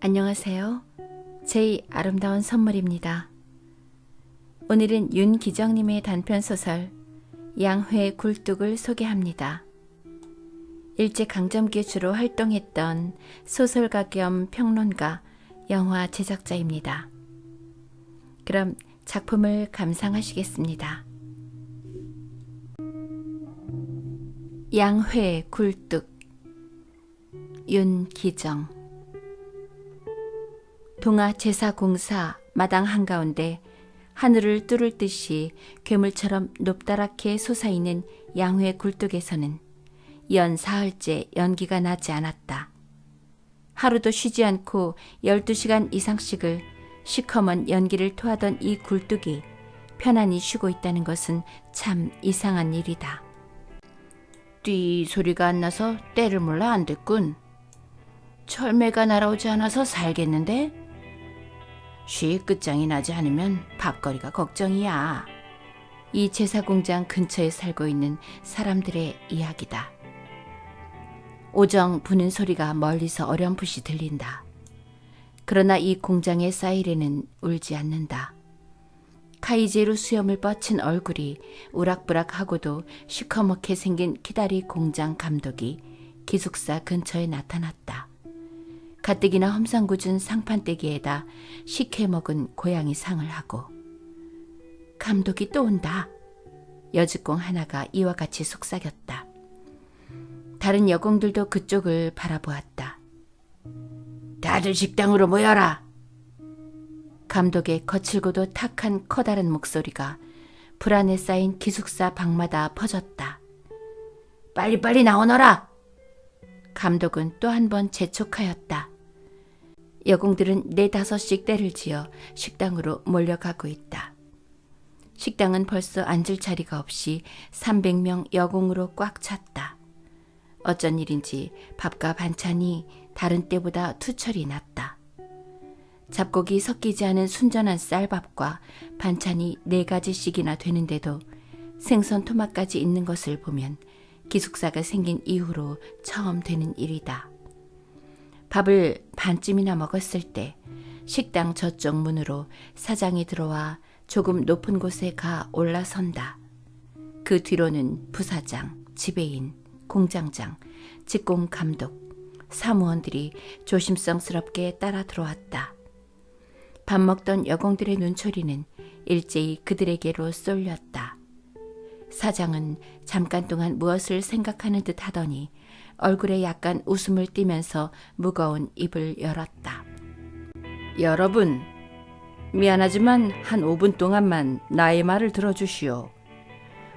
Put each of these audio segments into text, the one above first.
안녕하세요. 제 아름다운 선물입니다. 오늘은 윤기정님의 단편소설 양회 굴뚝을 소개합니다. 일제강점기에 주로 활동했던 소설가 겸 평론가, 영화 제작자입니다. 그럼 작품을 감상하시겠습니다. 양회 굴뚝, 윤기정. 동아제사공사 마당 한가운데 하늘을 뚫을 듯이 괴물처럼 높다랗게 솟아있는 양회 굴뚝에서는 연 사흘째 연기가 나지 않았다. 하루도 쉬지 않고 12시간 이상씩을 시커먼 연기를 토하던 이 굴뚝이 편안히 쉬고 있다는 것은 참 이상한 일이다. 띠 소리가 안 나서 때를 몰라 안 됐군. 철매가 날아오지 않아서 살겠는데? 쉬 끝장이 나지 않으면 밥거리가 걱정이야. 이 제사공장 근처에 살고 있는 사람들의 이야기다. 오정 부는 소리가 멀리서 어렴풋이 들린다. 그러나 이 공장의 사이렌은 울지 않는다. 카이제로 수염을 뻗친 얼굴이 우락부락하고도 시커멓게 생긴 키다리 공장 감독이 기숙사 근처에 나타났다. 가뜩이나 험상궂은 상판대기에다 식혜 먹은 고양이 상을 하고. 감독이 또 온다. 여직공 하나가 이와 같이 속삭였다. 다른 여공들도 그쪽을 바라보았다. 다들 식당으로 모여라. 감독의 거칠고도 탁한 커다란 목소리가 불안에 쌓인 기숙사 방마다 퍼졌다. 빨리빨리 나오너라. 감독은 또 한 번 재촉하였다. 여공들은 4-5씩 때를 지어 식당으로 몰려가고 있다. 식당은 벌써 앉을 자리가 없이 300명 여공으로 꽉 찼다. 어쩐 일인지 밥과 반찬이 다른 때보다 투철이 났다. 잡곡이 섞이지 않은 순전한 쌀밥과 반찬이 4가지씩이나 되는데도 생선 토막까지 있는 것을 보면 기숙사가 생긴 이후로 처음 되는 일이다. 밥을 반쯤이나 먹었을 때 식당 저쪽 문으로 사장이 들어와 조금 높은 곳에 가 올라선다. 그 뒤로는 부사장, 지배인, 공장장, 직공 감독, 사무원들이 조심성스럽게 따라 들어왔다. 밥 먹던 여공들의 눈초리는 일제히 그들에게로 쏠렸다. 사장은 잠깐 동안 무엇을 생각하는 듯 하더니 얼굴에 약간 웃음을 띠면서 무거운 입을 열었다. 여러분, 미안하지만 한 5분 동안만 나의 말을 들어주시오.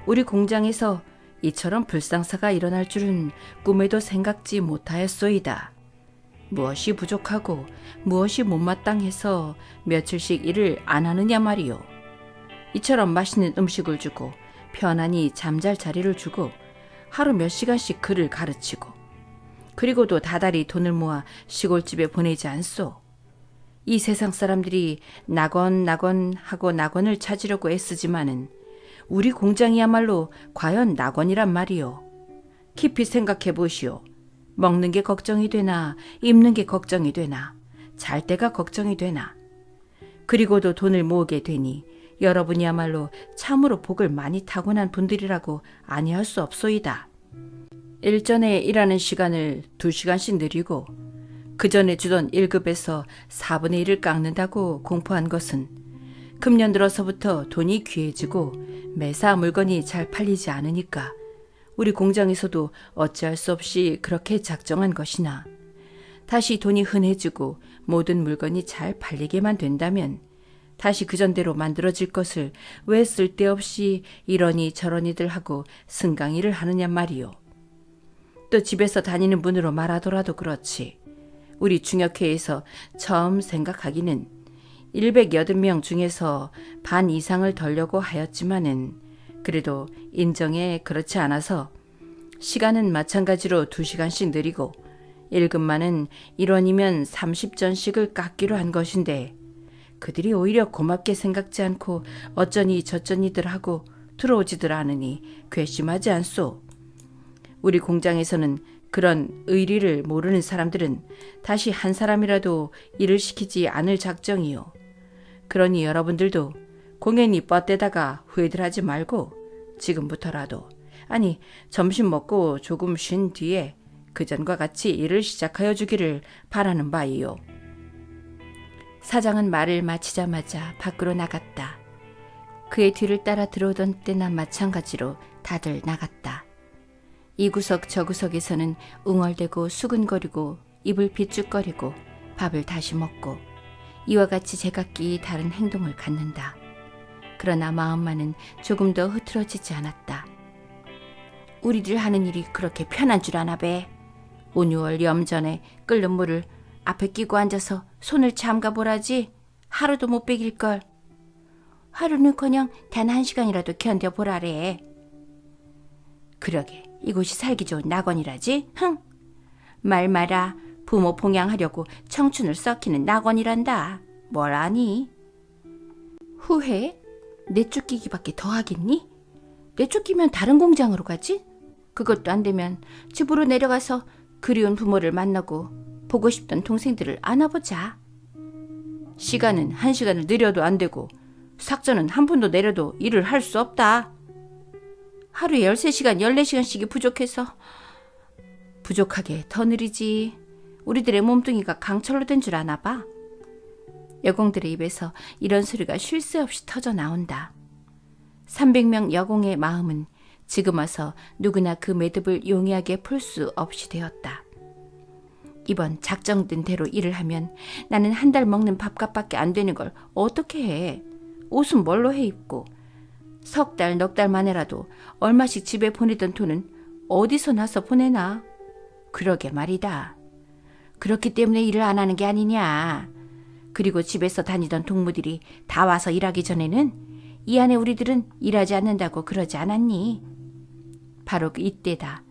우리 공장에서 이처럼 불상사가 일어날 줄은 꿈에도 생각지 못하였소이다. 무엇이 부족하고 무엇이 못마땅해서 며칠씩 일을 안 하느냐 말이오. 이처럼 맛있는 음식을 주고 편안히 잠잘 자리를 주고 하루 몇 시간씩 글을 가르치고 그리고도 다달이 돈을 모아 시골집에 보내지 않소. 이 세상 사람들이 낙원 하고 낙원을 찾으려고 애쓰지만은 우리 공장이야말로 과연 낙원이란 말이오. 깊이 생각해 보시오. 먹는 게 걱정이 되나 입는 게 걱정이 되나 잘 때가 걱정이 되나. 그리고도 돈을 모으게 되니 여러분이야말로 참으로 복을 많이 타고난 분들이라고 아니할 수 없소이다. 일전에 일하는 시간을 2시간씩 늘리고 그 전에 주던 1급에서 4분의 1을 깎는다고 공포한 것은 금년 들어서부터 돈이 귀해지고 매사 물건이 잘 팔리지 않으니까 우리 공장에서도 어찌할 수 없이 그렇게 작정한 것이나 다시 돈이 흔해지고 모든 물건이 잘 팔리게만 된다면 다시 그전대로 만들어질 것을 왜 쓸데없이 이러니 저러니들 하고 승강이를 하느냐 말이오. 또 집에서 다니는 분으로 말하더라도 그렇지. 우리 중역회에서 처음 생각하기는 180명 중에서 반 이상을 덜려고 하였지만은 그래도 인정에 그렇지 않아서 시간은 마찬가지로 2시간씩 느리고 1급만은 1원이면 30전씩을 깎기로 한 것인데 그들이 오히려 고맙게 생각지 않고 어쩌니 저쩌니들 하고 들어오지들 않으니 괘씸하지 않소. 우리 공장에서는 그런 의리를 모르는 사람들은 다시 한 사람이라도 일을 시키지 않을 작정이요. 그러니 여러분들도 공연히 뻗대다가 후회들 하지 말고 지금부터라도, 아니 점심 먹고 조금 쉰 뒤에 그전과 같이 일을 시작하여 주기를 바라는 바이요. 사장은 말을 마치자마자 밖으로 나갔다. 그의 뒤를 따라 들어오던 때나 마찬가지로 다들 나갔다. 이 구석 저 구석에서는 웅얼대고 수근거리고 입을 비쭉거리고 밥을 다시 먹고 이와 같이 제각기 다른 행동을 갖는다. 그러나 마음만은 조금 더 흐트러지지 않았다. 우리들 하는 일이 그렇게 편한 줄 아나 배. 5, 6월 염전에 끓는 물을 앞에 끼고 앉아서 손을 잠가보라지 하루도 못 베길걸. 하루는커녕 단 1시간이라도 견뎌보라래. 그러게 이곳이 살기 좋은 낙원이라지. 흥! 말 마라. 부모 봉양하려고 청춘을 썩히는 낙원이란다. 뭘 아니? 후회? 내쫓기기밖에 더 하겠니? 내쫓기면 다른 공장으로 가지? 그것도 안 되면 집으로 내려가서 그리운 부모를 만나고 보고 싶던 동생들을 안아보자. 시간은 1시간을 느려도 안 되고 삭전은 한 푼도 내려도 일을 할 수 없다. 하루에 13시간, 14시간씩이 부족해서 부족하게 더 느리지. 우리들의 몸뚱이가 강철로 된 줄 아나 봐. 여공들의 입에서 이런 소리가 쉴 새 없이 터져 나온다. 300명 여공의 마음은 지금 와서 누구나 그 매듭을 용이하게 풀 수 없이 되었다. 이번 작정된 대로 일을 하면 나는 한 달 먹는 밥값밖에 안 되는 걸 어떻게 해. 옷은 뭘로 해 입고 석 달, 넉 달 만에라도 얼마씩 집에 보내던 돈은 어디서 나서 보내나. 그러게 말이다. 그렇기 때문에 일을 안 하는 게 아니냐. 그리고 집에서 다니던 동무들이 다 와서 일하기 전에는 이 안에 우리들은 일하지 않는다고 그러지 않았니? 바로 그 이때다.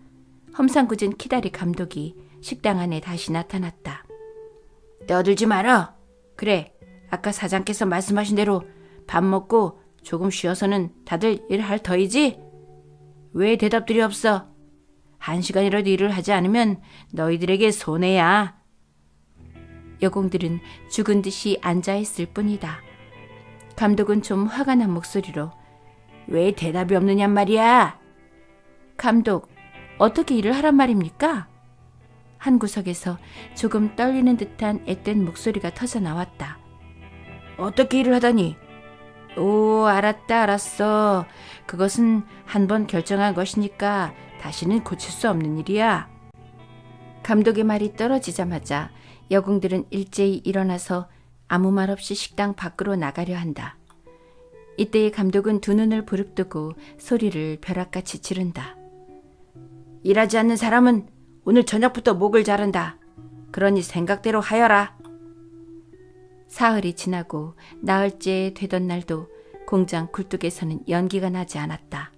험상궂은 키다리 감독이 식당 안에 다시 나타났다. 떠들지 마라. 그래, 아까 사장께서 말씀하신 대로 밥 먹고 조금 쉬어서는 다들 일할 터이지? 왜 대답들이 없어? 1시간이라도 일을 하지 않으면 너희들에게 손해야. 여공들은 죽은 듯이 앉아있을 뿐이다. 감독은 좀 화가 난 목소리로 왜 대답이 없느냔 말이야. 감독, 어떻게 일을 하란 말입니까? 한 구석에서 조금 떨리는 듯한 앳된 목소리가 터져 나왔다. 어떻게 일을 하다니? 오, 알았다, 알았어. 그것은 한번 결정한 것이니까 다시는 고칠 수 없는 일이야. 감독의 말이 떨어지자마자 여공들은 일제히 일어나서 아무 말 없이 식당 밖으로 나가려 한다. 이때의 감독은 두 눈을 부릅뜨고 소리를 벼락같이 지른다. 일하지 않는 사람은 오늘 저녁부터 목을 자른다. 그러니 생각대로 하여라. 사흘이 지나고 나흘째 되던 날도 공장 굴뚝에서는 연기가 나지 않았다.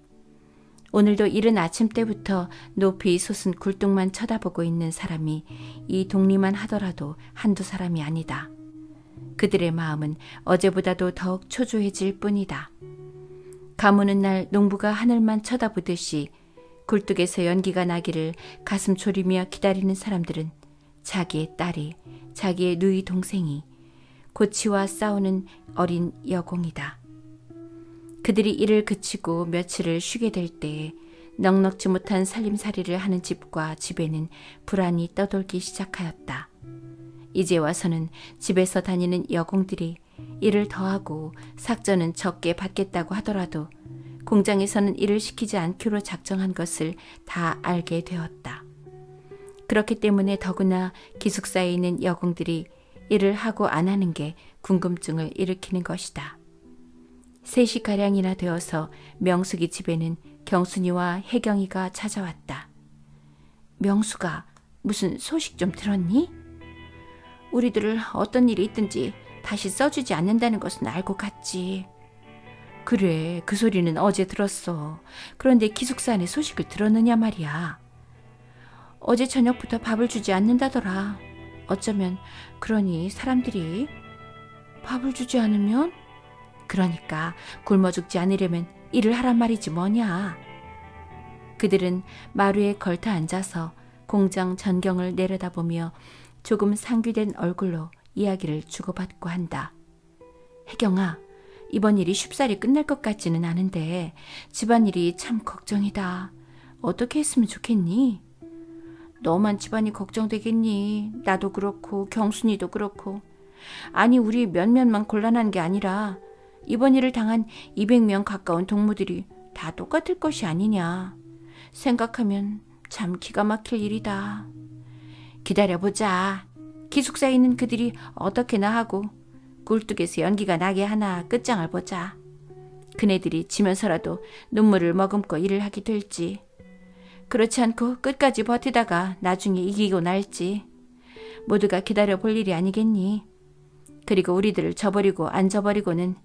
오늘도 이른 아침 때부터 높이 솟은 굴뚝만 쳐다보고 있는 사람이 이 동리만 하더라도 한두 사람이 아니다. 그들의 마음은 어제보다도 더욱 초조해질 뿐이다. 가무는 날 농부가 하늘만 쳐다보듯이 굴뚝에서 연기가 나기를 가슴 졸이며 기다리는 사람들은 자기의 딸이, 자기의 누이 동생이, 고치와 싸우는 어린 여공이다. 그들이 일을 그치고 며칠을 쉬게 될 때에 넉넉지 못한 살림살이를 하는 집과 집에는 불안이 떠돌기 시작하였다. 이제 와서는 집에서 다니는 여공들이 일을 더하고 삭전은 적게 받겠다고 하더라도 공장에서는 일을 시키지 않기로 작정한 것을 다 알게 되었다. 그렇기 때문에 더구나 기숙사에 있는 여공들이 일을 하고 안 하는 게 궁금증을 일으키는 것이다. 3시가량이나 되어서 명숙이 집에는 경순이와 혜경이가 찾아왔다. 명수가 무슨 소식 좀 들었니? 우리들을 어떤 일이 있든지 다시 써주지 않는다는 것은 알고 갔지. 그래, 그 소리는 어제 들었어. 그런데 기숙사 안에 소식을 들었느냐 말이야. 어제 저녁부터 밥을 주지 않는다더라. 어쩌면 그러니 사람들이 밥을 주지 않으면? 그러니까 굶어 죽지 않으려면 일을 하란 말이지 뭐냐. 그들은 마루에 걸터 앉아서 공장 전경을 내려다보며 조금 상기된 얼굴로 이야기를 주고받고 한다. 혜경아, 이번 일이 쉽사리 끝날 것 같지는 않은데 집안일이 참 걱정이다. 어떻게 했으면 좋겠니? 너만 집안이 걱정되겠니? 나도 그렇고 경순이도 그렇고. 아니, 우리 몇몇만 곤란한 게 아니라 이번 일을 당한 200명 가까운 동무들이 다 똑같을 것이 아니냐. 생각하면 참 기가 막힐 일이다. 기다려보자. 기숙사에 있는 그들이 어떻게나 하고 굴뚝에서 연기가 나게 하나 끝장을 보자. 그네들이 지면서라도 눈물을 머금고 일을 하게 될지, 그렇지 않고 끝까지 버티다가 나중에 이기고 날지, 모두가 기다려볼 일이 아니겠니? 그리고 우리들을 저버리고 안 저버리고는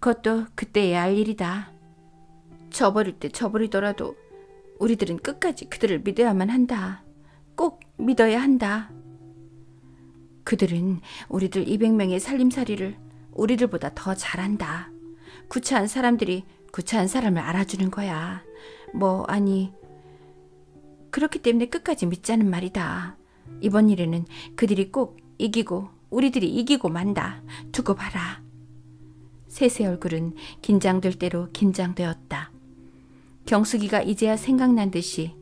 그것도 그때야 알 일이다. 저버릴 때 저버리더라도 우리들은 끝까지 그들을 믿어야만 한다. 꼭 믿어야 한다. 그들은 우리들 200명의 살림살이를 우리들보다 더 잘한다. 구차한 사람들이 구차한 사람을 알아주는 거야. 아니, 그렇기 때문에 끝까지 믿자는 말이다. 이번 일에는 그들이 꼭 이기고 우리들이 이기고 만다. 두고 봐라. 셋의 얼굴은 긴장될 대로 긴장되었다. 경숙이가 이제야 생각난 듯이,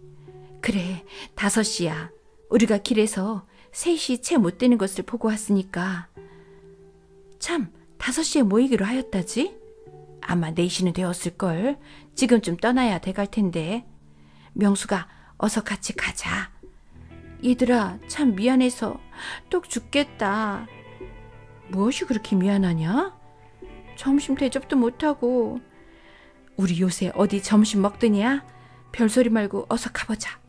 그래, 5시야. 우리가 길에서 3시 채 못 되는 것을 보고 왔으니까. 참, 5시에 모이기로 하였다지? 아마 4시는 되었을걸. 지금쯤 떠나야 돼갈 텐데. 명수가 어서 같이 가자. 얘들아, 참 미안해서 똑 죽겠다. 무엇이 그렇게 미안하냐? 점심 대접도 못하고. 우리 요새 어디 점심 먹더냐? 별소리 말고 어서 가보자.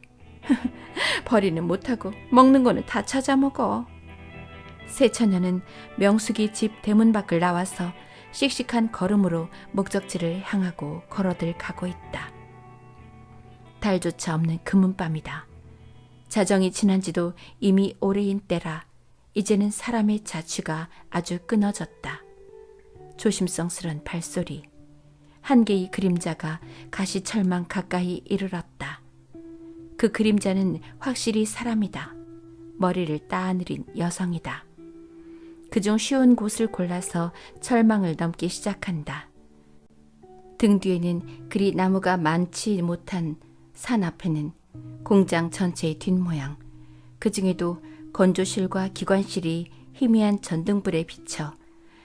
버리는 못하고 먹는 거는 다 찾아 먹어. 새 처녀는 명숙이 집 대문 밖을 나와서 씩씩한 걸음으로 목적지를 향하고 걸어들 가고 있다. 달조차 없는 금은밤이다. 자정이 지난 지도 이미 오래인 때라 이제는 사람의 자취가 아주 끊어졌다. 조심성스런 발소리, 한 개의 그림자가 가시철망 가까이 이르렀다. 그 그림자는 확실히 사람이다. 머리를 따느린 여성이다. 그중 쉬운 곳을 골라서 철망을 넘기 시작한다. 등 뒤에는 그리 나무가 많지 못한 산 앞에는 공장 전체의 뒷모양, 그 중에도 건조실과 기관실이 희미한 전등불에 비쳐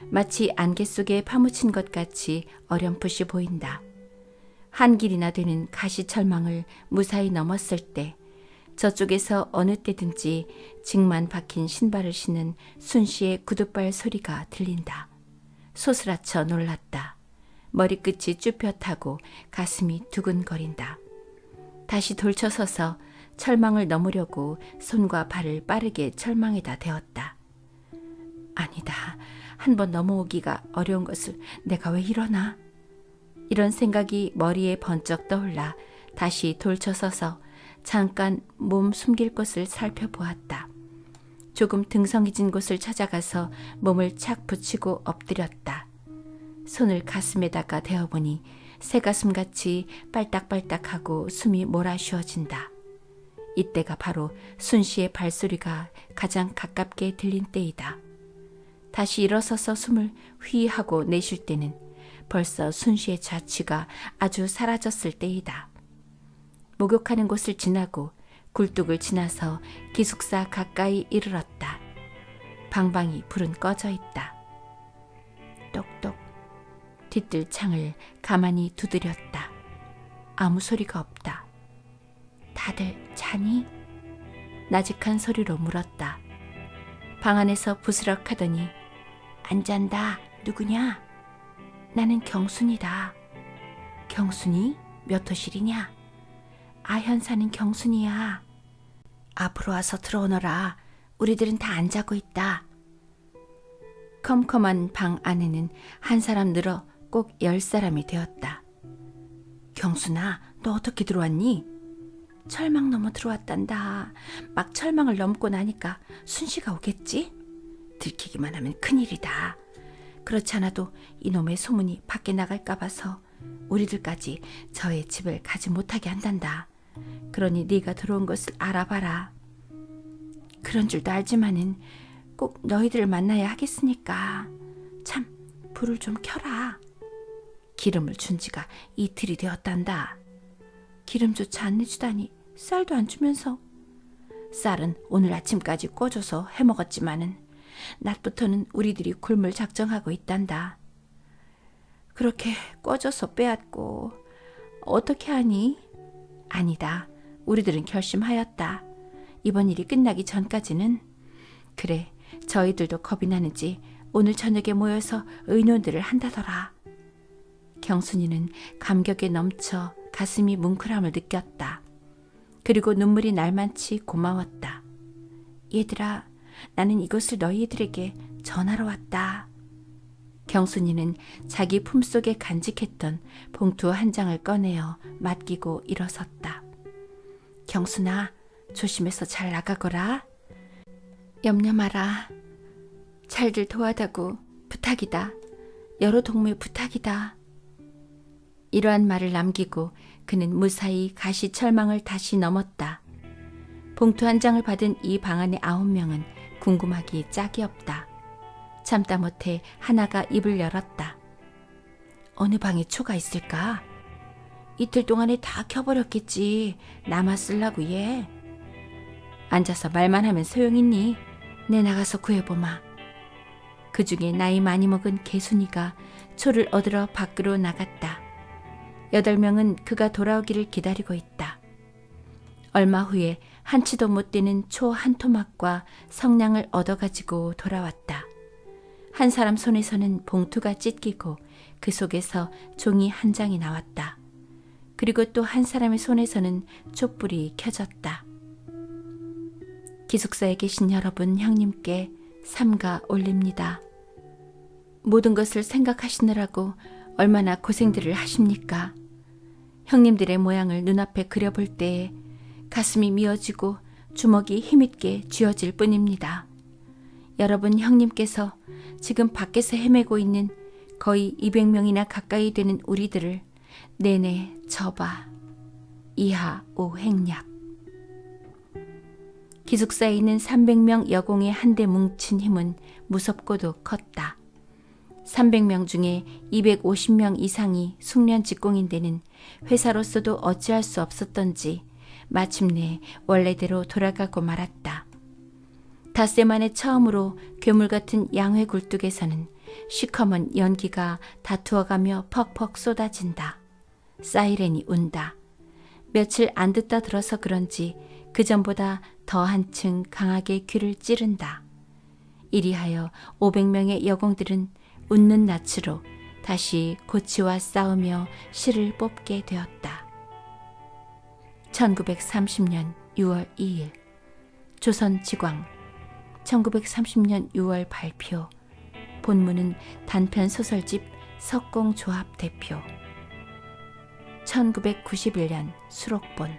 마치 안개 속에 파묻힌 것 같이 어렴풋이 보인다. 한 길이나 되는 가시철망을 무사히 넘었을 때 저쪽에서 어느 때든지 직만 박힌 신발을 신는 순씨의 구둣발 소리가 들린다. 소스라쳐 놀랐다. 머리끝이 쭈뼛하고 가슴이 두근거린다. 다시 돌쳐서서 철망을 넘으려고 손과 발을 빠르게 철망에다 대었다. 아니다. 한번 넘어오기가 어려운 것을 내가 왜 이러나? 이런 생각이 머리에 번쩍 떠올라 다시 돌쳐서서 잠깐 몸 숨길 곳을 살펴보았다. 조금 등성해진 곳을 찾아가서 몸을 착 붙이고 엎드렸다. 손을 가슴에다가 대어보니 새가슴같이 빨딱빨딱하고 숨이 몰아쉬어진다. 이때가 바로 순씨의 발소리가 가장 가깝게 들린 때이다. 다시 일어서서 숨을 휘 하고 내쉴 때는 벌써 순씨의 자취가 아주 사라졌을 때이다. 목욕하는 곳을 지나고 굴뚝을 지나서 기숙사 가까이 이르렀다. 방방이 불은 꺼져 있다. 똑똑. 뒷뜰 창을 가만히 두드렸다. 아무 소리가 없다. 다들 자니? 나직한 소리로 물었다. 방 안에서 부스럭하더니 안 잔다. 누구냐? 나는 경순이다. 경순이? 몇 호실이냐? 아현 사는 경순이야. 앞으로 와서 들어오너라. 우리들은 다 안 자고 있다. 컴컴한 방 안에는 한 사람 늘어 꼭 10사람이 되었다. 경순아, 너 어떻게 들어왔니? 철망 넘어 들어왔단다. 막 철망을 넘고 나니까 순씨가 오겠지? 들키기만 하면 큰일이다. 그렇지 않아도 이놈의 소문이 밖에 나갈까 봐서 우리들까지 저의 집을 가지 못하게 한단다. 그러니 네가 들어온 것을 알아봐라. 그런 줄도 알지만은 꼭 너희들을 만나야 하겠으니까 참 불을 좀 켜라. 기름을 준 지가 이틀이 되었단다. 기름조차 안 내주다니 쌀도 안 주면서. 쌀은 오늘 아침까지 꿔줘서 해먹었지만은 낮부터는 우리들이 굶을 작정하고 있단다. 그렇게 꿔줘서 빼앗고 어떻게 하니? 아니다. 우리들은 결심하였다. 이번 일이 끝나기 전까지는. 그래, 저희들도 겁이 나는지 오늘 저녁에 모여서 의논들을 한다더라. 경순이는 감격에 넘쳐 가슴이 뭉클함을 느꼈다. 그리고 눈물이 날만치 고마웠다. 얘들아, 나는 이것을 너희들에게 전하러 왔다. 경순이는 자기 품속에 간직했던 봉투 한 장을 꺼내어 맡기고 일어섰다. 경순아, 조심해서 잘 나가거라. 염려 마라. 잘들 도와다고 부탁이다. 여러 동무의 부탁이다. 이러한 말을 남기고 그는 무사히 가시철망을 다시 넘었다. 봉투 한 장을 받은 이 방 안의 9명은 궁금하기 짝이 없다. 참다 못해 하나가 입을 열었다. 어느 방에 초가 있을까? 이틀 동안에 다 켜버렸겠지. 남아 쓰려고 얘. 앉아서 말만 하면 소용있니? 내 나가서 구해보마. 그 중에 나이 많이 먹은 개순이가 초를 얻으러 밖으로 나갔다. 8명은 그가 돌아오기를 기다리고 있다. 얼마 후에 한치도 못 되는 초 한 토막과 성냥을 얻어가지고 돌아왔다. 한 사람 손에서는 봉투가 찢기고 그 속에서 종이 한 장이 나왔다. 그리고 또 한 사람의 손에서는 촛불이 켜졌다. 기숙사에 계신 여러분, 형님께 삼가 올립니다. 모든 것을 생각하시느라고 얼마나 고생들을 하십니까? 형님들의 모양을 눈앞에 그려볼 때에 가슴이 미어지고 주먹이 힘있게 쥐어질 뿐입니다. 여러분 형님께서 지금 밖에서 헤매고 있는 거의 200명이나 가까이 되는 우리들을 내내 접아 이하 오행약. 기숙사에 있는 300명 여공의 한데 뭉친 힘은 무섭고도 컸다. 300명 중에 250명 이상이 숙련 직공인데는 회사로서도 어찌할 수 없었던지 마침내 원래대로 돌아가고 말았다. 닷새 만에 처음으로 괴물 같은 양회 굴뚝에서는 시커먼 연기가 다투어가며 퍽퍽 쏟아진다. 사이렌이 운다. 며칠 안 듣다 들어서 그런지 그전보다 더 한층 강하게 귀를 찌른다. 이리하여 500명의 여공들은 웃는 낯으로 다시 고치와 싸우며 실을 뽑게 되었다. 1930년 6월 2일 조선지광 1930년 6월 발표. 본문은 단편 소설집 석공조합 대표. 1991년 수록본.